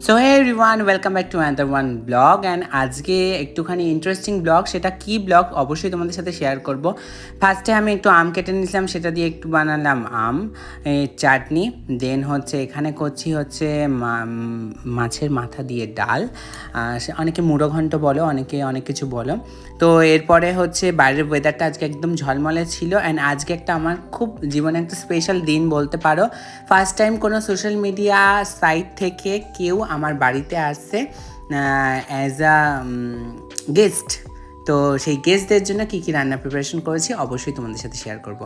So hey everyone, welcome back to another one blog. And আজকে একটুখানি interesting blog, সেটা কি ব্লগ অবশ্যই তোমাদের সাথে শেয়ার করব। ফার্স্টে আমি একটু আম কেটে নিয়েছিলাম, সেটা দিয়ে একটু বানালাম আম চাটনি। দেন হচ্ছে এখানে করছি হচ্ছে মাছের মাথা দিয়ে ডাল, অনেকে মুড়ো ঘন্ট বলো, অনেকে অনেক কিছু বলো। তো এরপরে হচ্ছে বাইরের ওয়েদারটা আজকে একদম ঝলমলে ছিল। অ্যান্ড আজকে একটা আমার খুব জীবনে একটা স্পেশাল দিন বলতে পারো। ফার্স্ট টাইম কোনো সোশ্যাল মিডিয়া সাইট থেকে কেউ আমার বাড়িতে আসছে অ্যাজ আ গেস্ট। তো সেই গেস্টদের জন্য কী কী রান্না প্রিপারেশন করেছি অবশ্যই তোমাদের সাথে শেয়ার করব।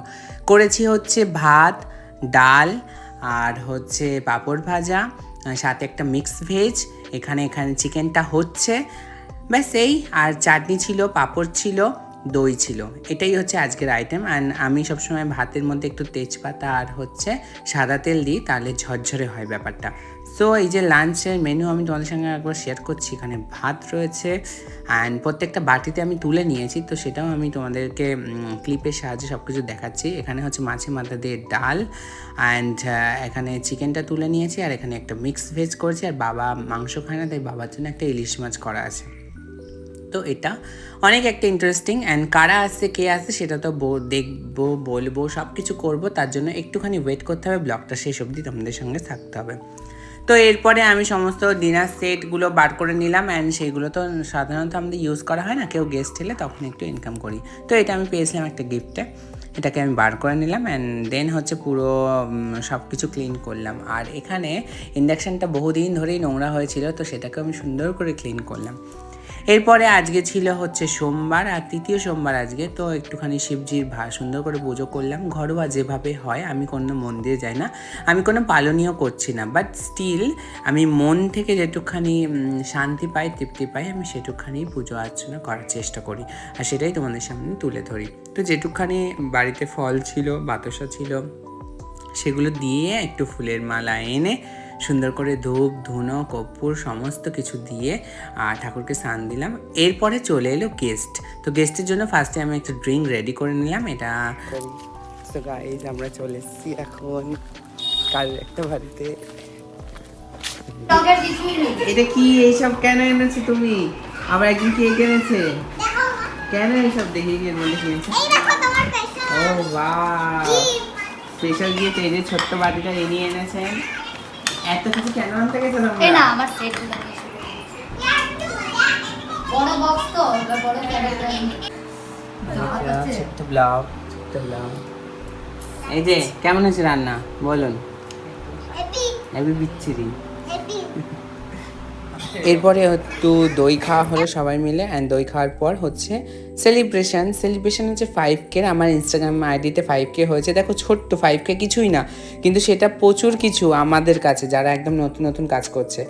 করেছি হচ্ছে ভাত, ডাল, আর হচ্ছে পাঁপড় ভাজা, সাথে একটা মিক্স ভেজ। এখানে চিকেনটা হচ্ছে, ব্যাস এই। আর চাটনি ছিল, পাঁপড় ছিল, দই ছিল। এটাই হচ্ছে আজকের আইটেম। অ্যান্ড আমি সবসময় ভাতের মধ্যে একটু তেজপাতা আর হচ্ছে সাদা তেল দিই, তাহলে ঝরঝরে হয় ব্যাপারটা। সো এই যে লাঞ্চের মেনু আমি তোমাদের সঙ্গে একবার শেয়ার করছি। এখানে ভাত রয়েছে অ্যান্ড প্রত্যেকটা বাটিতে আমি তুলে নিয়েছি, তো সেটাও আমি তোমাদেরকে ক্লিপের সাহায্যে সব কিছু দেখাচ্ছি। এখানে হচ্ছে মাছের মাথা দিয়ে ডাল, অ্যান্ড এখানে চিকেনটা তুলে নিয়েছি, আর এখানে একটা মিক্স ভেজ করেছি। আর বাবা মাংস খায় না, তাই বাবার জন্য একটা ইলিশ মাছ করা আছে। তো এটা অনেক একটা ইন্টারেস্টিং। অ্যান্ড কারা আসছে কে আসছে সেটা তো দেখবো, বলবো, সব কিছু করবো। তার জন্য একটুখানি ওয়েট করতে হবে, ব্লগটা শেষ অবধি তোমাদের সঙ্গে থাকতে হবে। তো এরপরে আমি সমস্ত ডিনার সেটগুলো বার করে নিলাম। অ্যান্ড সেইগুলো তো সাধারণত আমাদের ইউজ করা হয় না, কেউ গেস্ট এলে তখন একটু ইনকাম করি। তো এটা আমি পেয়েছিলাম একটা গিফটে, এটাকে আমি বার করে নিলাম। অ্যান্ড দেন হচ্ছে পুরো সব কিছু ক্লিন করলাম। আর এখানে ইন্ডাকশানটা বহুদিন ধরেই নোংরা হয়েছিল, তো সেটাকে আমি সুন্দর করে ক্লিন করলাম। এরপরে আজকে ছিল হচ্ছে সোমবার, আর তৃতীয় সোমবার আজকে। তো একটুখানি শিবজির সুন্দর করে পুজো করলাম, ঘরোয়া যেভাবে হয়। আমি কোনো মন্দিরে যাই না, আমি কোনো পালনীয় করছি না, বাট স্টিল আমি মন থেকে যেটুকখানি শান্তি পাই, তৃপ্তি পাই, আমি সেটুকখানি পুজো অর্চনা করার চেষ্টা করি। আর সেটাই তোমাদের সামনে তুলে ধরি। তো যেটুকখানি বাড়িতে ফল ছিল, বাতাসা ছিল, সেগুলো দিয়ে একটু ফুলের মালা এনে সুন্দর করে ধূপ ধুনো কর্পূর সমস্ত কিছু দিয়ে ঠাকুরকে স্নান দিলাম। এরপরে চলে এলো গেস্ট। তো গেস্টের জন্য ফার্স্টে আমি একটা ড্রিঙ্ক রেডি করে নিলাম। এটা গাইজ আমরা চলে এসেছি এখন কাল একটা বাড়িতে। এটা কি এইসব কেন এনেছো তুমি? আবার একদিন কে এনেছে? কেন এইসব দেখে গিয়ে বলে কিনেছে? ও বাহ, স্পেশাল গিয়ে এই যে ছোট্ট বাটিটা নিয়ে এনেছেন। এত কিছু কেন আনতে গেছেন আমরা? এই না আমার সেট বড় বক্স তো, বড় ছোট্ট ব্লগ। এই যে কেমন হয়েছে রান্না বলুন? এবি বিচ্ছিরি। এরপরে একটু দই খাওয়া হলো সবাই মিলে। অ্যান্ড দই খাওয়ার পর হচ্ছে সেলিব্রেশন হচ্ছে 5K। আমার ইনস্টাগ্রাম আইডিতে 5K হয়েছে। দেখো ছোট্ট 5K কিছুই না, কিন্তু সেটা প্রচুর কিছু আমাদের কাছে যারা একদম নতুন নতুন কাজ করছে।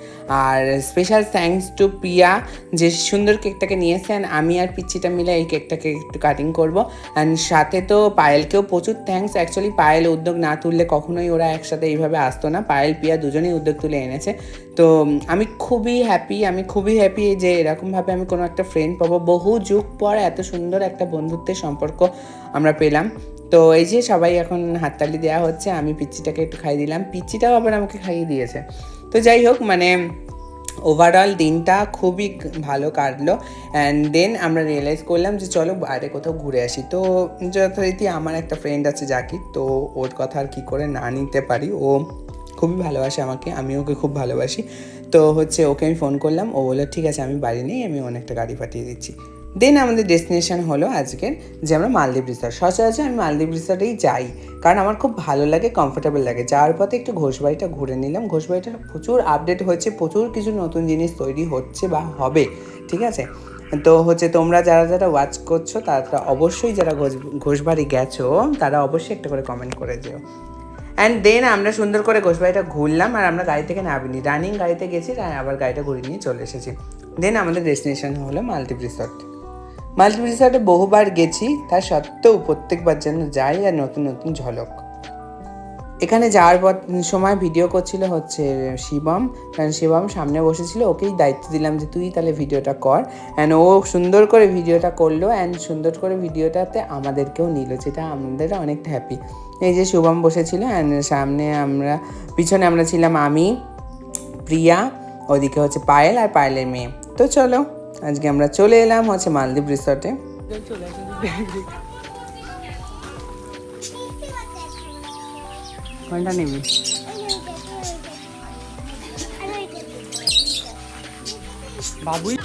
আর স্পেশাল থ্যাঙ্কস টু প্রিয়া, যে সুন্দর কেকটাকে নিয়েছে। অ্যান্ড আমি আর পিচ্চিটা মিলে এই কেকটাকে একটু কাটিং করবো। অ্যান্ড সাথে তো পায়েলকেও প্রচুর থ্যাঙ্কস। অ্যাকচুয়ালি পায়েল উদ্যোগ না তুললে কখনোই ওরা একসাথে এইভাবে আসতো না। পায়েল প্রিয়া দুজনেই উদ্যোগ তুলে এনেছে। তো আমি খুবই হ্যাপি যে এরকমভাবে আমি কোনো একটা ফ্রেন্ড পাবো। বহু যুগ পর এত সুন্দর একটা বন্ধুত্বের সম্পর্ক আমরা পেলাম। তো এই যে সবাই এখন হাততালি দেওয়া হচ্ছে, আমি পিচ্চিটাকে একটু খাইয়ে দিলাম, পিচ্চিটাও আবার আমাকে খাইয়ে দিয়েছে। তো যাই হোক, মানে ওভারঅল দিনটা খুবই ভালো কাটলো। অ্যান্ড দেন আমরা রিয়েলাইজ করলাম যে চলো বাইরে কোথাও ঘুরে আসি। তো যথারীতি আমার একটা ফ্রেন্ড আছে জাকির, তো ওর কথা আর কী করে না নিতে পারি। ও খুবই ভালোবাসে আমাকে, আমি ওকে খুব ভালোবাসি। তো হচ্ছে ওকে আমি ফোন করলাম, ও বললো ঠিক আছে আমি বাড়ি নেই, আমি অনেকটা গাড়ি পাঠিয়ে দিচ্ছি। দেন আমাদের ডেস্টিনেশন হলো আজকের যে আমরা মালদ্বীপ রিসর্ট। সচরাচর আমি মালদ্বীপ রিসর্টেই যাই, কারণ আমার খুব ভালো লাগে, কমফোর্টেবল লাগে। যাওয়ার পথে একটু ঘোষবাড়িটা ঘুরে নিলাম। ঘোষবাড়িটা প্রচুর আপডেট হয়েছে, প্রচুর কিছু নতুন জিনিস তৈরি হচ্ছে বা হবে, ঠিক আছে? তো হচ্ছে তোমরা যারা ওয়াচ করছো তারা অবশ্যই, যারা ঘোষবাড়ি গেছো তারা অবশ্যই একটা করে কমেন্ট করে যেও। অ্যান্ড দেন আমরা সুন্দর করে ঘোষবাড়িটা ঘুরলাম। আর আমরা গাড়ি থেকে নামিনি, রানিং গাড়িতে গেছি, আবার গাড়িটা ঘুরে নিয়ে চলে এসেছি। দেন আমাদের ডেস্টিনেশন হলো মালদ্বীপ রিসর্টে বহুবার গেছি, তার সত্ত্বেও প্রত্যেকবার যেন যাই আর নতুন নতুন ঝলক। এখানে যাওয়ার সময় ভিডিও করছিল হচ্ছে শিবম, কারণ শিবম সামনে বসেছিল, ওকেই দায়িত্ব দিলাম যে তুই তাহলে ভিডিওটা কর। অ্যান্ড ও সুন্দর করে ভিডিওটা করলো, অ্যান্ড সুন্দর করে ভিডিওটাতে আমাদেরকেও নিল, যেটা আমাদের অনেকটা হ্যাপি। এই যে শুভম বসেছিল, অ্যান্ড পিছনে আমরা ছিলাম আমি, প্রিয়া, ওদিকে হচ্ছে পায়েল আর পায়েলের মেয়ে। তো চলো আজকে আমরা চলে এলাম হচ্ছে মালদ্বীপ রিসর্টে। কোনটা নিবি? বাবুই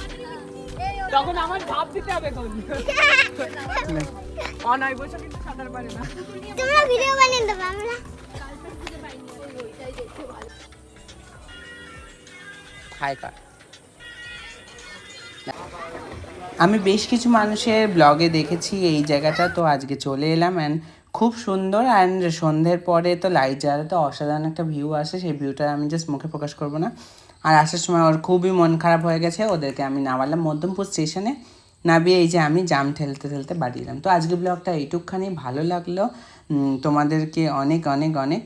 তখন আমার ভাব দিতে হবে কোন অনয় বসে কিন্তু সাঁতার পারে না। তোমরা ভিডিও বানিয়ে দেবে আমরা হাই কার। আমি বেশ কিছু মানুষের ব্লগে দেখেছি এই জায়গাটা, তো আজকে চলে এলাম। অ্যান্ড খুব সুন্দর, অ্যান্ড সন্ধ্যের পরে তো লাইট জ্বালাতে তো অসাধারণ একটা ভিউ আসে। সেই ভিউটা আমি জাস্ট মুখে প্রকাশ করবো না। আর আসার সময় ওর খুবই মন খারাপ হয়ে গেছে, ওদেরকে আমি নামালাম মধ্যমপুর স্টেশনে। নামিয়ে এই যে আমি জাম ঠেলতে ঠেলতে বাড়ি এলাম। তো আজকে ব্লগটা এইটুকখানি, ভালো লাগলো। তোমাদেরকে অনেক অনেক অনেক